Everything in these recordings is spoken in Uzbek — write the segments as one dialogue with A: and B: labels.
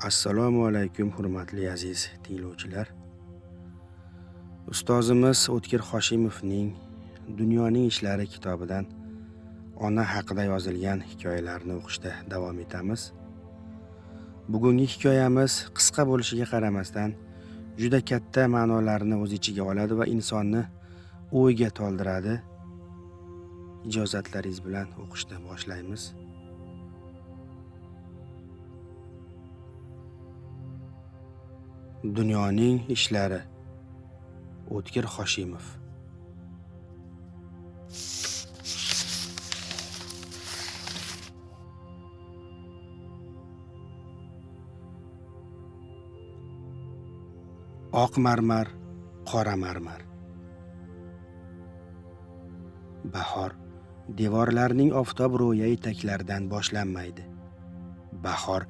A: Assalomu alaykum hurmatli aziz tinglovchilar. Ustozimiz O'tkir Hoshimovning Dunyoning ishlari kitobidan ona haqida yozilgan hikoyalarni o'qishda davom etamiz. Bugungi hikoyamiz qisqa bo'lishiga qaramasdan juda katta ma'nolarni o'z ichiga oladi va insonni o'yga toldiradi. Ijozatlaringiz bilan o'qishni boshlaymiz. Dunyoning ishlari. O'tkir Hoshimov. Oq marmar, qora marmar. Bahor devorlarning oftob ro'ya etaklaridan boshlanmaydi. Bahor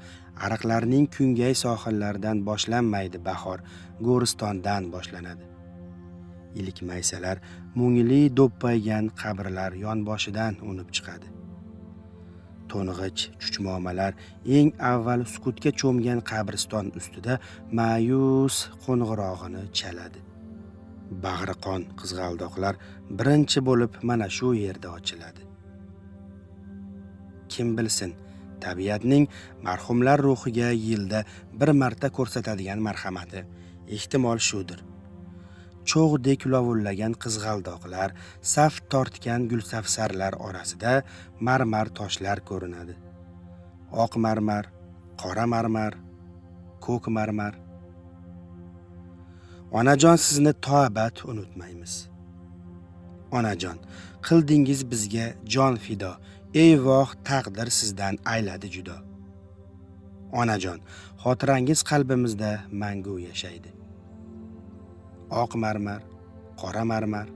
A: ariqlarning kungay sohillaridan boshlanmaydi. Bahor Go'ristondan boshlanadi. Ilk maysalar mungli do'ppaygan qabrlar yonboshidan unib chiqadi. To'ng'ich chuchmomalar eng avval sukutga cho'mgan qabriston ustida ma'yus qo'ng'irog'ini chaladi. Bag'riqon qizg'aldoqlar birinchi bo'lib mana shu yerda ochiladi. Kim bilsin, tabiatning marhumlar ruhiga yilda bir marta ko'rsatadigan marhamati ehtimol shudir. Cho'g'dek lovullagan qizg'aldoqlar, saf tortgan gulsafsarlar orasida marmar toshlar ko'rinadi. Oq marmar, qora marmar, ko'k marmar. Onajon, sizni to'abat unutmaymiz. Onajon, qildingiz bizga jon fido, ey voh taqdir sizdan ayladi judo. Onajon, xotirangiz qalbimizda mangu yashaydi. Oq marmar, qora marmar.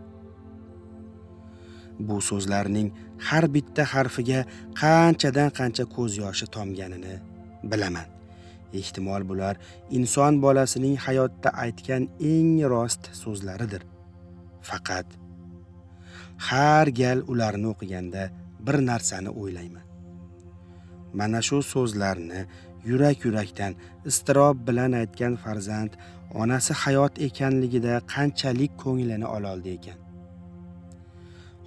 A: Bu so'zlarning har bitta harfiga qanchadan qancha ko'z yoshi tomganini bilaman. Ehtimol bular inson bolasining hayotda aytgan eng rost so'zlaridir. Faqat har gal ularni o'qiganda bir narsani o'ylayman. Mana shu so'zlarni yurak-yurakdan iztirob bilan aytgan farzand onasi hayot ekanligida qanchalik ko'nglini ololdi ekan.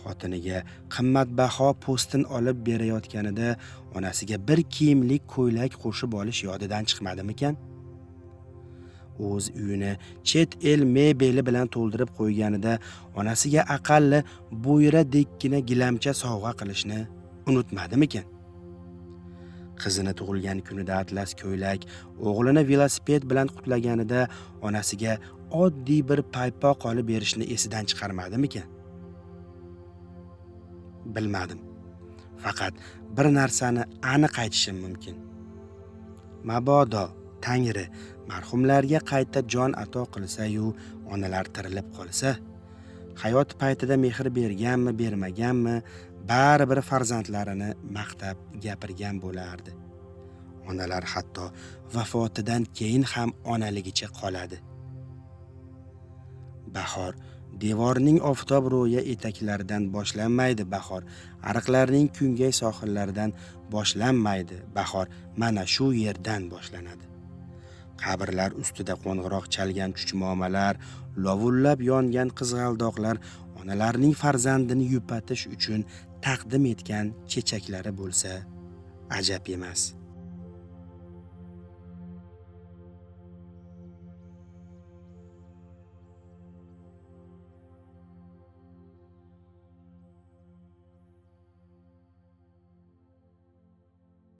A: Xotiniga qimmatbaho po'stin olib berayotganida onasiga bir kiyimlik ko'ylak qo'shib olish yodidan chiqmadimikan? O'z uyini chet el mebeli bilan to'ldirib qo'yganida onasiga aqalli bo'yradekkina gilamcha sovg'a qilishni unutmadimikan? Qizini tug'ilgan kunida atlas ko'ylak, o'g'lini velosiped bilan qutlaganida onasiga oddiy bir paypoq olib berishni esidan chiqarmadimikan? Bilmadim. Faqat bir narsani aniq aytishim mumkin. Mabodo Tangri marhumlarga qayta jon ato qilsa-yu, onalar tirilib qolsa, hayot paytida mehr berganmi, bermaganmi, baribir farzandlarini maqtab gapirgan bo'lardi. Onalar hatto vafotidan keyin ham onaligicha qoladi. Bahor devorning oftob ro'ya etaklaridan boshlanmaydi. Bahor ariqlarning kungay sohillaridan boshlanmaydi. Bahor mana shu yerdan boshlanadi. Qabrlar ustida qo'ng'iroq chalgan chuchmomalar, lovullab yongan qizg'aldoqlar onalarning farzandini yupatish uchun taqdim etgan chechaklari bo'lsa ajab emas.